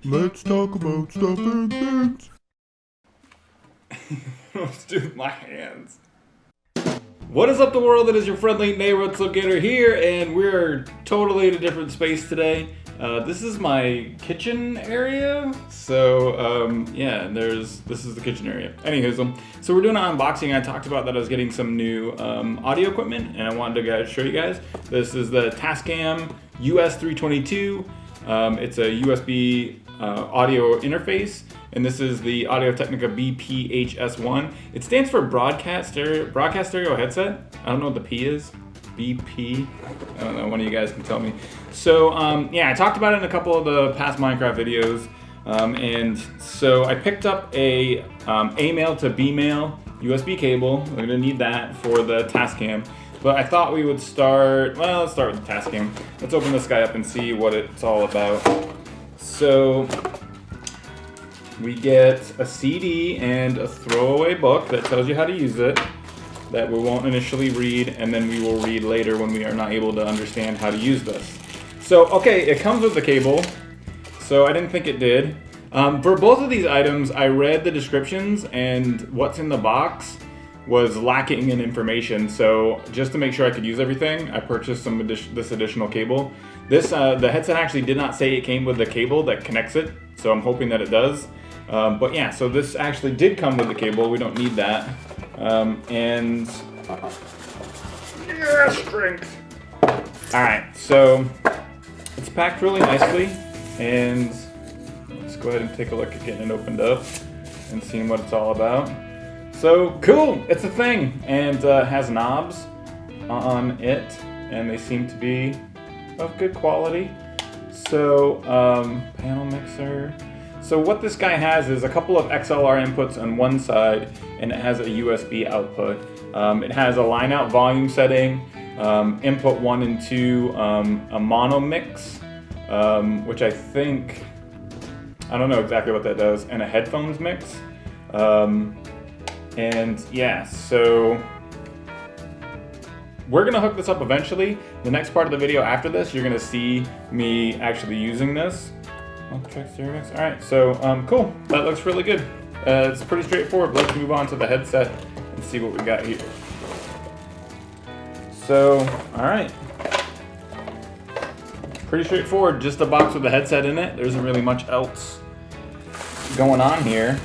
Let's talk about stuff and things. Let's do it with my hands. What is up, the world? It is your friendly neighborhood Slipgator here, and we're totally in a different space today. This is my kitchen area. So, yeah, this is the kitchen area. Anywho, so we're doing an unboxing. I talked about that I was getting some new audio equipment, and I wanted to show you guys. This is the Tascam US-322. It's a USB audio interface, and this is the Audio-Technica BPHS-1. It stands for broadcast stereo headset. I don't know what the P is. BP. I don't know. One of you guys can tell me. So yeah, I talked about it in a couple of the past Minecraft videos, and so I picked up a A-male to B-male USB cable. We're gonna need that for the Tascam. But I thought we would let's start with the Tascam. Let's open this guy up and see what it's all about. So we get a CD and a throwaway book that tells you how to use it, that we won't initially read, and then we will read later when we are not able to understand how to use this. So, okay, it comes with the cable, so I didn't think it did. For both of these items, I read the descriptions, and what's in the box was lacking in information. So just to make sure I could use everything, I purchased this additional cable. The headset actually did not say it came with the cable that connects it, so I'm hoping that it does. But yeah, so this actually did come with the cable. We don't need that. And yeah, strength. All right, so it's packed really nicely, and let's go ahead and take a look at getting it opened up and seeing what it's all about. So cool, it's a thing, and has knobs on it, and they seem to be of good quality. So panel mixer. So what this guy has is a couple of XLR inputs on one side, and it has a USB output. It has a line out volume setting, input 1 and 2, a mono mix, which I don't know exactly what that does, and a headphones mix. And yeah, so we're gonna hook this up eventually. The next part of the video after this, you're gonna see me actually using this. Check stereo mix. All right, so cool. That looks really good. It's pretty straightforward. Let's move on to the headset and see what we got here. So, all right. Pretty straightforward. Just a box with a headset in it. There isn't really much else going on here.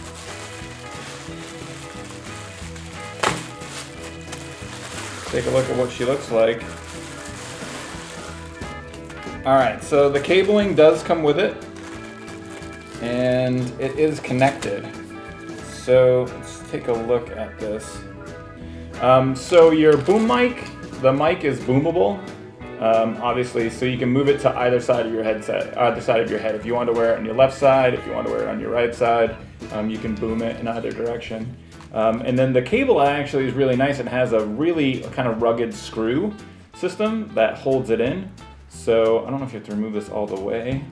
Take a look at what she looks like. All right, so the cabling does come with it, and it is connected. So let's take a look at this. So your boom mic, the mic is boomable, obviously, so you can move it to either side of your headset, either side of your head. If you want to wear it on your left side, if you want to wear it on your right side, you can boom it in either direction. And then the cable actually is really nice. It has a really kind of rugged screw system that holds it in. So I don't know if you have to remove this all the way,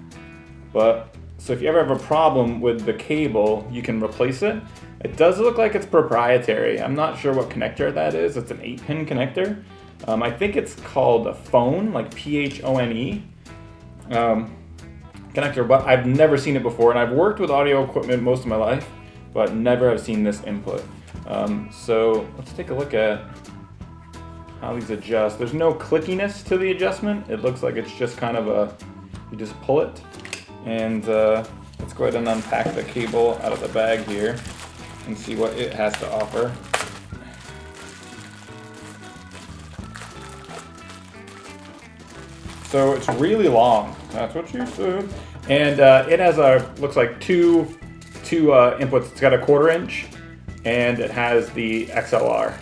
but so if you ever have a problem with the cable, you can replace it. It does look like it's proprietary. I'm not sure what connector that is. It's an 8-pin connector. I think it's called a phone, like P-H-O-N-E connector, but I've never seen it before, and I've worked with audio equipment most of my life, but never have seen this input. So let's take a look at how these adjust. There's no clickiness to the adjustment. It looks like it's just kind of you just pull it. And let's go ahead and unpack the cable out of the bag here and see what it has to offer. So it's really long. That's what you said. And it has looks like two inputs. It's got a 1/4 inch, and it has the XLR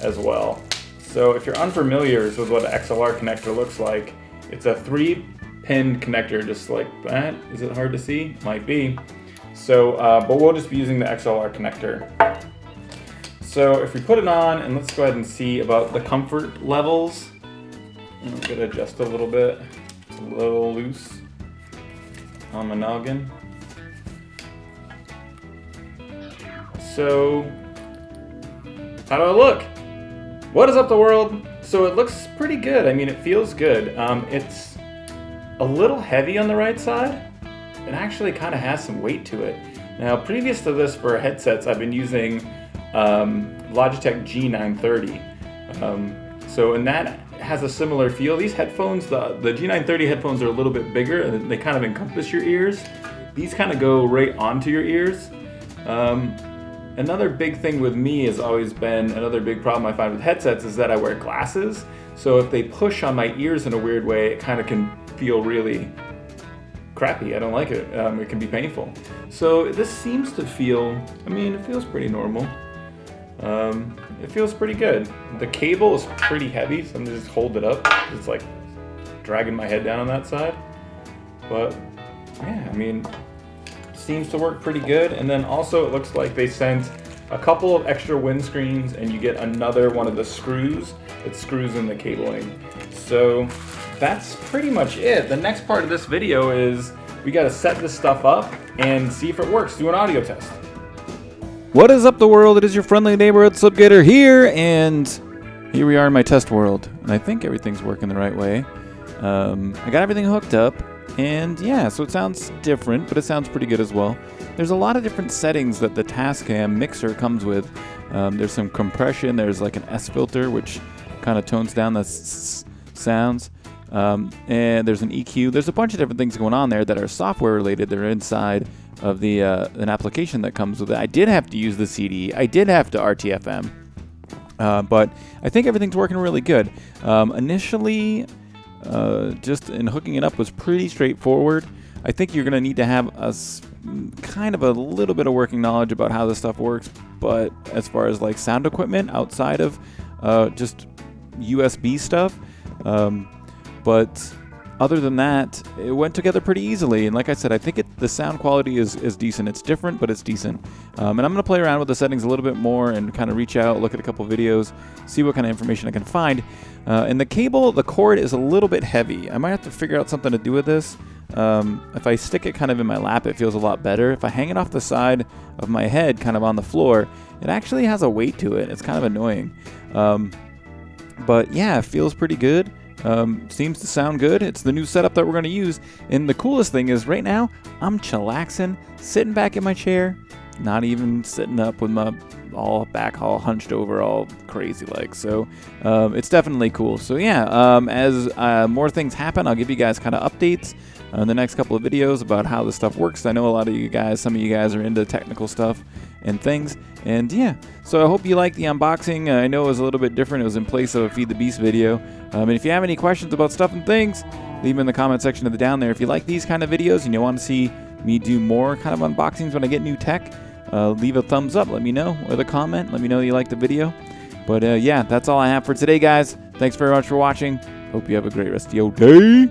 as well. So if you're unfamiliar with what an XLR connector looks like, it's a 3-pin connector, just like that. Is it hard to see? Might be. So, but we'll just be using the XLR connector. So if we put it on, and let's go ahead and see about the comfort levels. I'm gonna adjust a little bit. It's a little loose on my noggin. So, how do I look? What is up, the world? So it looks pretty good. I mean, it feels good. It's a little heavy on the right side. it actually kind of has some weight to it. Now, previous to this for headsets, I've been using Logitech G930. And that has a similar feel. These headphones, the G930 headphones are a little bit bigger and they kind of encompass your ears. These kind of go right onto your ears. Another big thing with me has always been, another big problem I find with headsets is that I wear glasses. So if they push on my ears in a weird way, it kind of can feel really crappy. I don't like it. It can be painful. So this seems to feel, it feels pretty normal. It feels pretty good. The cable is pretty heavy, so I'm gonna just hold it up. It's like dragging my head down on that side. But yeah, seems to work pretty good. And then also it looks like they sent a couple of extra windscreens and you get another one of the screws that screws in the cabling. So that's pretty much it. The next part of this video is we gotta set this stuff up and see if it works, do an audio test. What is up the world? It is your friendly neighborhood Slipgator here, and here we are in my test world. And I think everything's working the right way. I got everything hooked up, and yeah, so it sounds different, but it sounds pretty good as well. There's a lot of different settings that the Tascam mixer comes with. There's some compression, there's like an S filter, which kind of tones down the sounds. And there's an EQ. There's a bunch of different things going on there that are software related. They're inside of the an application that comes with it. I did have to use the CD. I did have to RTFM. But I think everything's working really good. Initially, just in hooking it up was pretty straightforward. I think you're going to need to have kind of a little bit of working knowledge about how this stuff works. But as far as like sound equipment outside of just USB stuff, but other than that, it went together pretty easily. And like I said, I think the sound quality is decent. It's different, but it's decent. And I'm going to play around with the settings a little bit more and kind of reach out, look at a couple videos, see what kind of information I can find. And the cord is a little bit heavy. I might have to figure out something to do with this. If I stick it kind of in my lap, it feels a lot better. If I hang it off the side of my head, kind of on the floor, it actually has a weight to it. It's kind of annoying. But yeah, it feels pretty good. Seems to sound good. It's the new setup that we're going to use. And the coolest thing is right now, I'm chillaxing, sitting back in my chair, not even sitting up with my back all hunched over all crazy like. So it's definitely cool. So yeah, as more things happen, I'll give you guys kind of updates in the next couple of videos about how this stuff works. I know a lot of you guys, some of you guys are into technical stuff and things. And yeah, so I hope you liked the unboxing. I know it was a little bit different. It was in place of a Feed the Beast video. And if you have any questions about stuff and things, leave them in the comment section of the down there. If you like these kind of videos and you want to see me do more kind of unboxings when I get new tech, leave a thumbs up. Let me know, or the comment. Let me know you liked the video. But yeah, that's all I have for today, guys. Thanks very much for watching. Hope you have a great rest of your day.